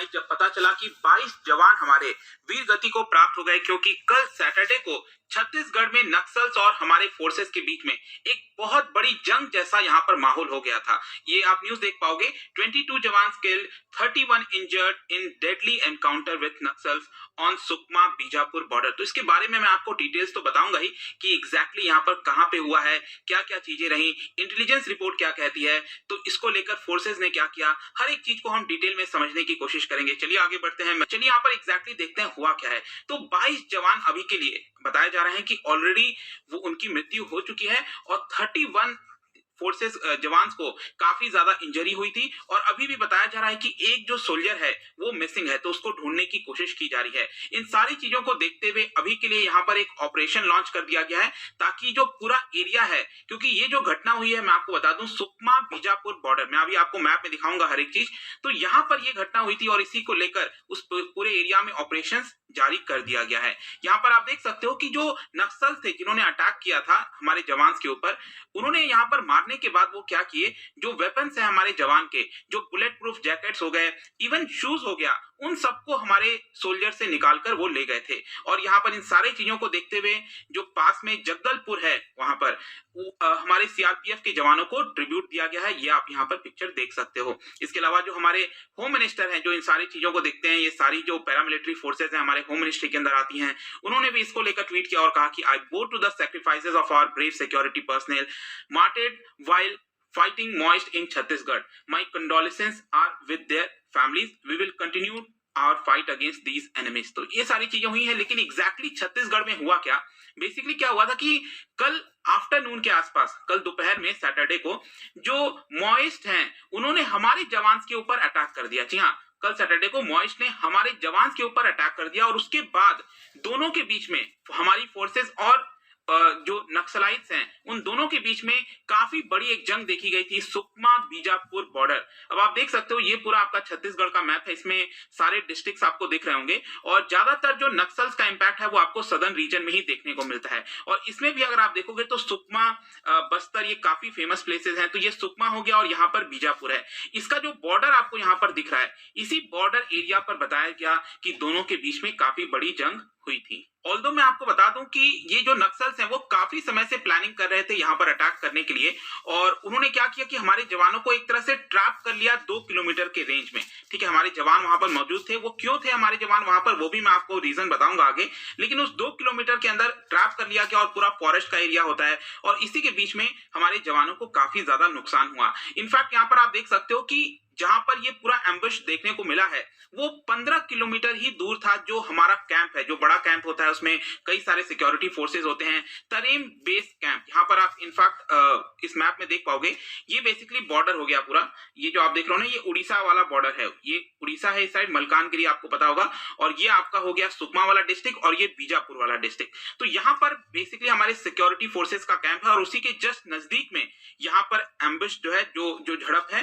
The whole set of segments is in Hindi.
नाइट जब पता चला कि 22 जवान हमारे वीर गति को प्राप्त हो गए, क्योंकि कल सैटरडे को छत्तीसगढ़ में नक्सल्स और हमारे फोर्सेस के बीच में एक बहुत बड़ी जंग जैसा यहाँ पर माहौल हो गया था। ये आप न्यूज देख पाओगे। 22 जवान killed, 31 injured in deadly encounter with Naxals on Sukma Bijapur border. तो इसके बारे में मैं आपको डिटेल्स तो बताऊंगा ही कि एग्जैक्टली यहाँ पर कहाँ पे हुआ है, क्या क्या चीजें रही, इंटेलिजेंस रिपोर्ट क्या कहती है, तो इसको लेकर फोर्सेस ने क्या किया, हर एक चीज को हम डिटेल में समझने की कोशिश करेंगे। चलिए आगे बढ़ते हैं। चलिए यहाँ पर एग्जैक्टली देखते हैं हुआ क्या है। तो 22 जवान अभी के लिए बताया जा रहा है कि ऑलरेडी वो उनकी मृत्यु हो चुकी है और 31 फोर्सेस जवान को काफी ज्यादा इंजरी हुई थी और अभी भी बताया जा रहा है कि एक जो सोल्जर है वो मिसिंग है, तो उसको ढूंढने की कोशिश की जा रही है। इन सारी चीजों को देखते हुए अभी के लिए यहाँ पर एक ऑपरेशन लॉन्च कर दिया गया है ताकि जो पूरा एरिया है, क्योंकि ये जो घटना हुई है मैं आपको बता दूं सुकमा बीजापुर बॉर्डर में, अभी आपको मैप में दिखाऊंगा हर एक चीज। तो यहाँ पर ये घटना हुई थी और इसी को लेकर उस पूरे एरिया में ऑपरेशन जारी कर दिया गया है। यहाँ पर आप देख सकते हो कि जो नक्सल थे जिन्होंने अटैक किया था हमारे जवान के ऊपर, उन्होंने यहाँ पर मारने के बाद वो क्या किए, जो वेपन्स है हमारे जवान के, जो बुलेट प्रूफ जैकेट्स हो गए, इवन शूज हो गया, उन सबको हमारे सोल्जर से निकालकर वो ले गए थे। और यहाँ पर इन सारी चीजों को देखते हुए जो पास में जगदलपुर है वहां पर हमारे सीआरपीएफ के जवानों को ट्रिब्यूट दिया गया है। ये आप यहाँ पर पिक्चर देख सकते हो। इसके अलावा जो हमारे होम मिनिस्टर हैं जो इन सारी चीजों को देखते हैं, ये सारी जो पैरामिलिट्री फोर्सेज हैं हमारे होम मिनिस्ट्री के अंदर आती हैं, उन्होंने भी इसको लेकर ट्वीट किया और कहा कि I go to the sacrifices of our brave security personnel martyred while fighting moist in Chhattisgarh. My condolences are with their families. We will continue our fight against these enemies. तो ये सारी चीजें हुई हैं, लेकिन एग्जैक्टली छत्तीसगढ़ में हुआ क्या, बेसिकली क्या हुआ था कि कल आफ्टरनून के आसपास, कल दोपहर में सैटरडे को जो मॉइस्ट हैं उन्होंने हमारे जवान के ऊपर अटैक कर दिया। जी हाँ, कल सैटरडे को मॉइस्ट ने हमारे जवान के ऊपर अटैक कर दिया और उसके बाद दोनों के बीच में हमारी फोर्सेस और जो नक्सलाइट्स हैं उन दोनों के बीच में काफी बड़ी एक जंग देखी गई थी सुकमा बीजापुर बॉर्डर। अब आप देख सकते हो ये पूरा आपका छत्तीसगढ़ का मैप है, इसमें सारे डिस्ट्रिक्ट्स आपको दिख रहे होंगे और ज्यादातर जो नक्सल्स का इंपैक्ट है वो आपको सदर्न रीजन में ही देखने को मिलता है। और इसमें भी अगर आप देखोगे तो सुकमा, बस्तर, ये काफी फेमस प्लेसेस हैं। तो ये सुकमा हो गया और यहाँ पर बीजापुर है। इसका जो बॉर्डर आपको यहाँ पर दिख रहा है, इसी बॉर्डर एरिया पर बताया गया कि दोनों के बीच में काफी बड़ी जंग हुई थी। ऑल्दो मैं आपको बता दूं कि ये जो नक्सल्स हैं वो काफी समय से प्लानिंग कर रहे थे यहाँ पर अटैक करने के लिए और उन्होंने क्या किया कि हमारे जवानों को एक तरह से ट्रैप कर लिया 2 किलोमीटर के रेंज में। ठीक है, हमारे जवान वहां पर मौजूद थे। वो क्यों थे हमारे जवान वहां पर वो भी मैं आपको रीजन बताऊंगा आगे, लेकिन उस 2 किलोमीटर के अंदर ट्रैप कर लिया गया और पूरा फॉरेस्ट का एरिया होता है और इसी के बीच में हमारे जवानों को काफी ज्यादा नुकसान हुआ। इनफैक्ट यहाँ पर आप देख सकते हो कि जहां पर ये पूरा एम्बुश देखने को मिला है वो 15 किलोमीटर ही दूर था। जो हमारा कैंप है, जो बड़ा कैंप होता है, उसमें कई सारे सिक्योरिटी फोर्सेज होते हैं, तरेम बेस कैंप। यहाँ पर आप इनफैक्ट इस मैप में देख पाओगे, ये बेसिकली बॉर्डर हो गया पूरा। ये जो आप देख रहे हो ना, ये उड़ीसा वाला बॉर्डर है, ये उड़ीसा है इस साइड, मलकानगिरी आपको पता होगा, और ये आपका हो गया सुकमा वाला डिस्ट्रिक्ट और ये बीजापुर वाला डिस्ट्रिक्ट। तो यहाँ पर बेसिकली हमारे सिक्योरिटी फोर्सेज का कैंप है और उसी के जस्ट नजदीक में यहाँ पर एम्बुश जो है, जो झड़प है,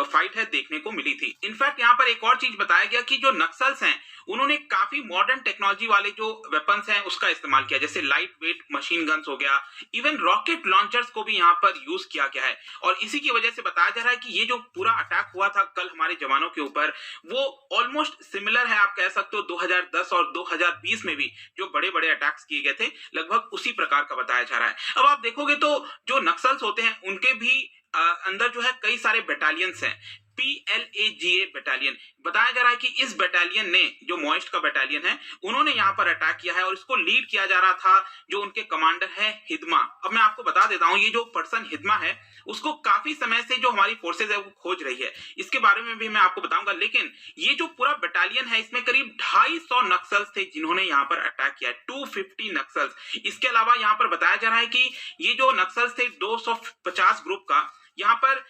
फाइट है, देखने को मिली थी। इनफैक्ट यहाँ पर एक और चीज बताया गया कि जो नक्सल्स हैं उन्होंने काफी मॉडर्न टेक्नोलॉजी वाले जो वेपन्स हैं उसका इस्तेमाल किया, जैसे लाइट वेट मशीन गन्स हो गया, इवन रॉकेट लॉन्चर्स को भी यहाँ पर यूज किया गया है। और इसी की वजह से बताया जा रहा है कि ये जो पूरा अटैक हुआ था कल हमारे जवानों के ऊपर, वो ऑलमोस्ट सिमिलर है, आप कह सकते हो 2010 और 2020 में भी जो बड़े बड़े अटैक्स किए गए थे, लगभग उसी प्रकार का बताया जा रहा है। अब आप देखोगे तो जो नक्सल्स होते हैं उनके भी अंदर जो है कई सारे बटालियंस हैं, PLAGA बटालियन। बताया जा रहा है कि इस बटालियन ने, जो मॉइस्ट का बटालियन है, उन्होंने यहाँ पर अटैक किया है और इसको लीड किया जा रहा था जो उनके कमांडर है हिदमा। अब मैं आपको बता देता हूँ, ये जो पर्सन हिदमा है उसको काफी समय से जो हमारी फोर्सेज है वो खोज रही है, इसके बारे में भी मैं आपको बताऊंगा। लेकिन ये जो पूरा बटालियन है इसमें करीब 250 नक्सल्स थे जिन्होंने यहाँ पर अटैक किया, 250 नक्सल्स। इसके अलावा यहाँ पर बताया जा रहा है कि ये जो नक्सल्स थे 250 ग्रुप का, यहाँ पर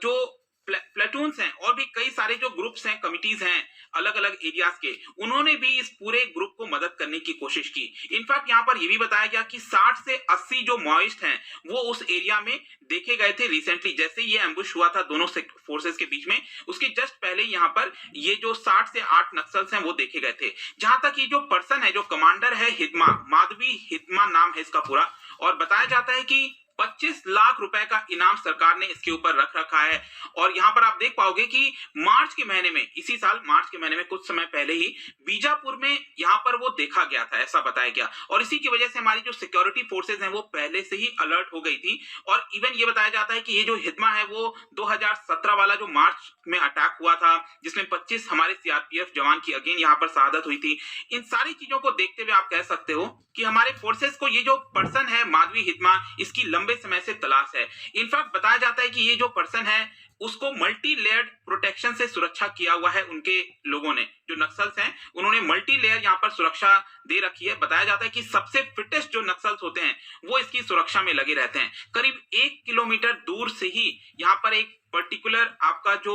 जो प्लेटून्स हैं और भी कई सारे जो ग्रुप्स हैं, कमिटीज हैं अलग अलग एरियाज के, उन्होंने भी इस पूरे ग्रुप को मदद करने की कोशिश की। इनफैक्ट यहाँ पर यह भी बताया गया कि 60 से 80 जो मॉइस्ट हैं वो उस एरिया में देखे गए थे रिसेंटली। जैसे ये एम्बुश हुआ था दोनों फोर्सेस के बीच में, उसके जस्ट पहले यहाँ पर ये जो 60 से 8 नक्सल्स हैं वो देखे गए थे। जहां तक ये जो पर्सन है, जो कमांडर है हिदमा, माधवी हिदमा नाम है इसका पूरा, और बताया जाता है कि 25 लाख रुपए का इनाम सरकार ने इसके ऊपर रख रखा है। और यहाँ पर आप देख पाओगे कि मार्च के महीने में, इसी साल मार्च के महीने में कुछ समय पहले ही बीजापुर में यहाँ पर वो देखा गया था, ऐसा बताया गया। और इसी की वजह से हमारी जो सिक्योरिटी फोर्सेज हैं वो पहले से ही अलर्ट हो गई थी। और इवन ये बताया जाता है कि ये जो हिदमा है वो 2017 वाला जो मार्च में अटैक हुआ था, जिसमें 25 हमारे सीआरपीएफ जवान की अगेन यहाँ पर शहादत हुई थी। इन सारी चीजों को देखते हुए आप कह सकते हो कि हमारे फोर्सेस को ये जो पर्सन है माधवी हिदमा, इसकी लंबे समय से तलाश है। इनफैक्ट बताया जाता है कि ये जो पर्सन है उसको मल्टी लेयर्ड प्रोटेक्शन से सुरक्षा किया हुआ है। उनके लोगों ने, जो नक्सल्स हैं, उन्होंने मल्टी लेयर यहाँ पर सुरक्षा दे रखी है। बताया जाता है कि सबसे फिटेस्ट जो नक्सल्स होते हैं वो इसकी सुरक्षा में लगे रहते हैं। करीब 1 किलोमीटर दूर से ही यहाँ पर एक पर्टिकुलर आपका जो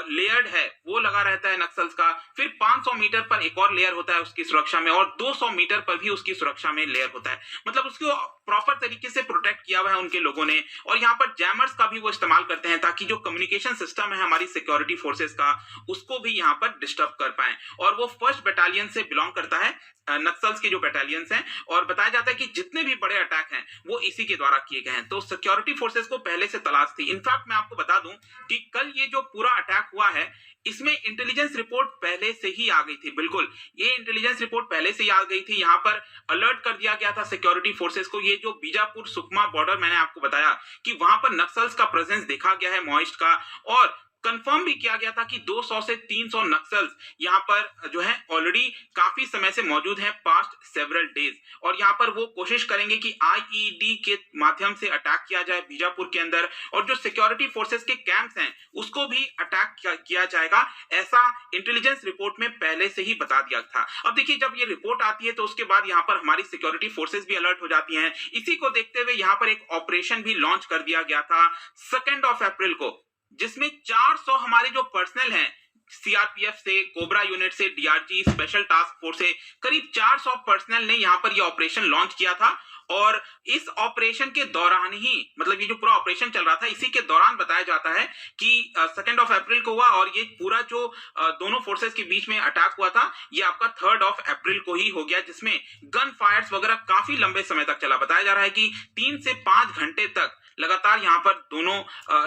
लेयर्ड है वो लगा रहता है नक्सल्स का। फिर 500 मीटर पर एक और लेयर होता है उसकी सुरक्षा में, और 200 मीटर पर भी उसकी सुरक्षा में लेयर होता है। मतलब उसको प्रॉपर तरीके से प्रोटेक्ट किया हुआ है उनके लोगों ने। और यहाँ पर जैमर्स का भी वो इस्तेमाल करते हैं ताकि जो कम्युनिकेशन सिस्टम है हमारी सिक्योरिटी फोर्सेस का, उसको भी यहाँ पर डिस्टर्ब कर पाए। और वो 1st बटालियन से बिलोंग करता है, नक्सल्स के जो बटालियंस हैं। और बताया जाता है कि जितने भी बड़े अटैक हैं वो इसी के द्वारा किए गए हैं। तो सिक्योरिटी फोर्सेस को पहले से तलाश थी। इनफैक्ट मैं आपको बता दूं कि कल ये जो पूरा अटैक हुआ है इसमें इंटेलिजेंस रिपोर्ट पहले से ही आ गई थी। बिल्कुल, ये इंटेलिजेंस रिपोर्ट पहले से ही आ गई थी। यहाँ पर अलर्ट कर दिया गया था सिक्योरिटी फोर्सेस को। ये जो बीजापुर सुकमा बॉर्डर मैंने आपको बताया कि वहां पर नक्सल्स का प्रेजेंस देखा गया है, माओइस्ट का, और कंफर्म भी किया गया था कि 200 से 300 नक्सल्स यहाँ पर जो है ऑलरेडी काफी समय से मौजूद हैं, पास्ट सेवरल डेज। और यहाँ पर वो कोशिश करेंगे कि आईईडी के माध्यम से अटैक किया जाए बीजापुर के अंदर, और जो सिक्योरिटी फोर्सेस के कैंप्स हैं उसको भी अटैक किया जाएगा। ऐसा इंटेलिजेंस रिपोर्ट में पहले से ही बता दिया था। अब देखिए, जब ये रिपोर्ट आती है तो उसके बाद यहाँ पर हमारी सिक्योरिटी फोर्सेस भी अलर्ट हो जाती हैं। इसी को देखते हुए यहाँ पर एक ऑपरेशन भी लॉन्च कर दिया गया था 2 अप्रैल को, जिसमें 400 हमारे जो पर्सनल हैं सीआरपीएफ से, कोबरा यूनिट से, डीआरजी, स्पेशल टास्क फोर्स से, करीब 400 पर्सनल ने यहाँ पर ये ऑपरेशन लॉन्च किया था। और इस ऑपरेशन के दौरान ही, मतलब ये जो पूरा ऑपरेशन चल रहा था इसी के दौरान बताया जाता है कि 2 अप्रैल को हुआ। और ये पूरा जो दोनों फोर्सेस के बीच में अटैक हुआ था ये आपका 3 अप्रैल को ही हो गया, जिसमें गन फायर्स वगैरह काफी लंबे समय तक चला। बताया जा रहा है कि 3 से 5 घंटे तक लगातार यहाँ पर दोनों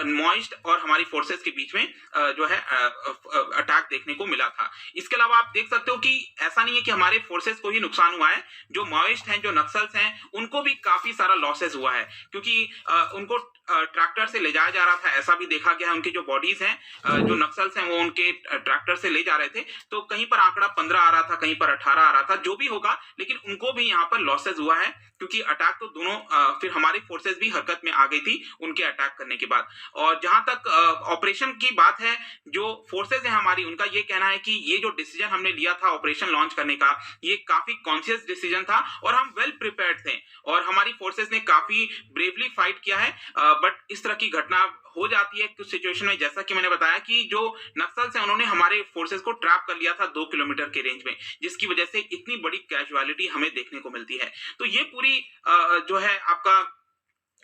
माओइस्ट और हमारी फोर्सेस के बीच में जो है अटैक देखने को मिला था। इसके अलावा आप देख सकते हो कि ऐसा नहीं है कि हमारे फोर्सेस को ही नुकसान हुआ है, जो माओइस्ट हैं, जो नक्सल्स हैं, उनको भी काफी सारा लॉसेस हुआ है, क्योंकि उनको ट्रैक्टर से ले जाया जा रहा था, ऐसा भी देखा गया है। उनकी जो बॉडीज हैं, जो नक्सल्स हैं, वो उनके ट्रैक्टर से ले जा रहे थे। तो कहीं पर आंकड़ा 15 आ रहा था, कहीं पर 18 आ रहा था, जो भी होगा, लेकिन उनको भी यहाँ पर लॉसेस हुआ है, क्योंकि अटैक तो दोनों फिर हमारी फोर्सेस भी हरकत में आ गई थी उनके अटैक करने के बाद। और जहां तक ऑपरेशन की बात है, जो फोर्सेस है हमारी, उनका ये कहना है कि ये जो डिसीजन हमने लिया था ऑपरेशन लॉन्च करने का, ये काफी कॉन्शियस डिसीजन था और हम वेल प्रिपेयर्ड थे, और हमारी फोर्सेस ने काफी ब्रेवली फाइट किया है। बट इस तरह की घटना हो जाती है कुछ सिचुएशन में। जैसा कि मैंने बताया कि जो नक्सल्स हैं उन्होंने हमारे फोर्सेस को ट्रैप कर लिया था 2 किलोमीटर के रेंज में, जिसकी वजह से इतनी बड़ी कैजुअलिटी हमें देखने को मिलती है। तो ये पूरी जो है आपका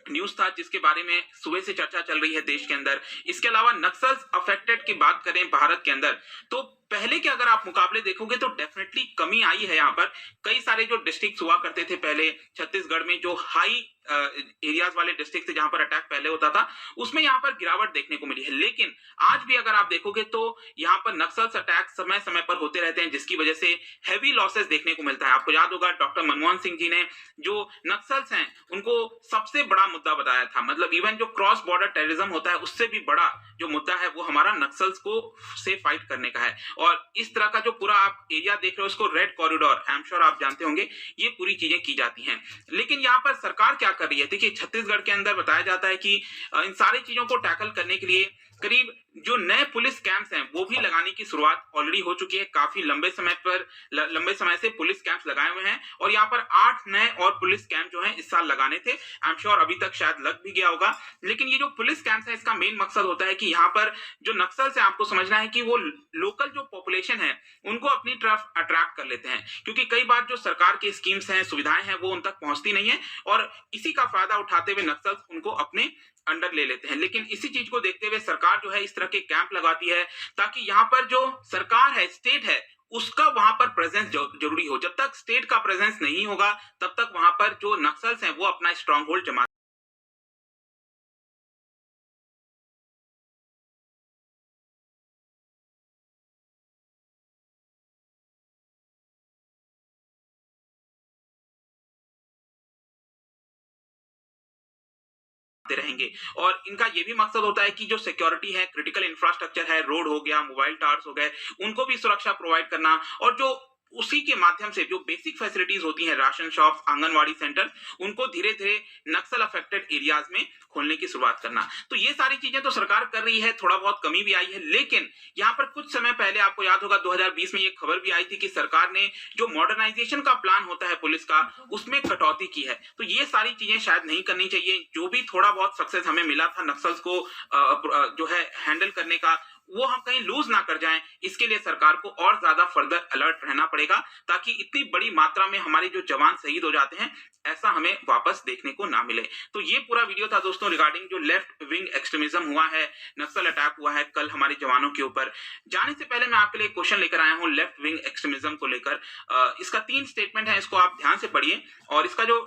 न्यूज था जिसके बारे में सुबह से चर्चा चल रही है देश के अंदर। इसके अलावा नक्सल्स अफेक्टेड की बात करें भारत के अंदर, तो पहले के अगर आप मुकाबले देखोगे तो डेफिनेटली कमी आई है। यहाँ पर कई सारे जो डिस्ट्रिक्ट हुआ करते थे पहले छत्तीसगढ़ में, जो हाई एरियाज वाले डिस्ट्रिक्ट थे जहां पर अटैक पहले होता था, उसमें यहाँ पर गिरावट देखने को मिली है। लेकिन आज भी अगर आप देखोगे तो यहाँ पर नक्सल्स अटैक समय समय पर होते रहते हैं, जिसकी वजह से हैवी लॉसेस देखने को मिलता है। आपको याद होगा डॉक्टर मनमोहन सिंह जी ने जो नक्सल्स हैं उनको सबसे बड़ा मुद्दा बताया था। मतलब इवन जो क्रॉस बॉर्डर टेररिज्म होता है उससे भी बड़ा जो मुद्दा है वो हमारा नक्सल्स को से फाइट करने का है। और इस तरह का जो पूरा आप एरिया देख रहे हो उसको red corridor, I am sure आप जानते होंगे, ये पूरी चीजें की जाती हैं। लेकिन यहाँ पर सरकार क्या कर रही है? देखिए, छत्तीसगढ़ के अंदर बताया जाता है कि इन सारी चीजों को टैकल करने के लिए करीब जो नए पुलिस कैंप्स हैं वो भी लगाने की शुरुआत ऑलरेडी हो चुकी है। काफी लंबे समय से पुलिस कैंप्स लगाए हुए हैं, और यहाँ पर 8 नए और पुलिस कैंप जो हैं इस साल लगाने थे। आई एम श्योर अभी तक शायद लग भी गया होगा। लेकिन ये जो पुलिस कैंप्स है इसका मेन मकसद होता है कि यहाँ पर जो नक्सल्स है, आपको समझना है कि वो लोकल जो पॉपुलेशन है उनको अपनी तरफ अट्रैक्ट कर लेते हैं, क्योंकि कई बार जो सरकार की स्कीम्स हैं, सुविधाएं हैं, वो उन तक पहुंचती नहीं है, और इसी का फायदा उठाते हुए नक्सल्स उनको अपने अंडर ले लेते हैं। लेकिन इसी चीज को देखते हुए सरकार जो है इस तरह के कैंप लगाती है ताकि यहाँ पर जो सरकार है, स्टेट है, उसका वहां पर प्रेजेंस जरूरी हो। जब तक स्टेट का प्रेजेंस नहीं होगा तब तक वहां पर जो नक्सल्स हैं वो अपना स्ट्रांग होल्ड जमा भागते रहेंगे। और इनका ये भी मकसद होता है कि जो सिक्योरिटी है, क्रिटिकल इंफ्रास्ट्रक्चर है, रोड हो गया, मोबाइल टावर्स हो गए, उनको भी सुरक्षा प्रोवाइड करना, और जो उसी के माध्यम से जो बेसिक फैसिलिटीज होती हैं, राशन शॉप, आंगनवाड़ी सेंटर, उनको धीरे धीरे नक्सल अफेक्टेड एरियाज में खोलने की शुरुआत करना। तो ये सारी चीजें तो सरकार कर रही है, थोड़ा बहुत कमी भी आई है, लेकिन यहाँ पर कुछ समय पहले आपको याद होगा 2020 में ये खबर भी आई थी कि सरकार ने जो मॉडर्नाइजेशन का प्लान होता है पुलिस का, उसमें कटौती की है। तो ये सारी चीजें शायद नहीं करनी चाहिए। जो भी थोड़ा बहुत सक्सेस हमें मिला था नक्सल्स को जो है हैंडल करने का, वो हम कहीं लूज ना कर जाएं, इसके लिए सरकार को और ज्यादा फर्दर अलर्ट रहना पड़ेगा, ताकि इतनी बड़ी मात्रा में हमारे जो जवान शहीद हो जाते हैं, ऐसा हमें वापस देखने को ना मिले। तो ये पूरा वीडियो था दोस्तों रिगार्डिंग जो लेफ्ट विंग एक्सट्रीमिज्म हुआ है, नक्सल अटैक हुआ है कल हमारे जवानों के ऊपर। जाने से पहले मैं आपके लिए क्वेश्चन लेकर आया हूं लेफ्ट विंग एक्सट्रीमिज्म को लेकर। इसका 3 स्टेटमेंट है, इसको आप ध्यान से पढ़िए, और इसका जो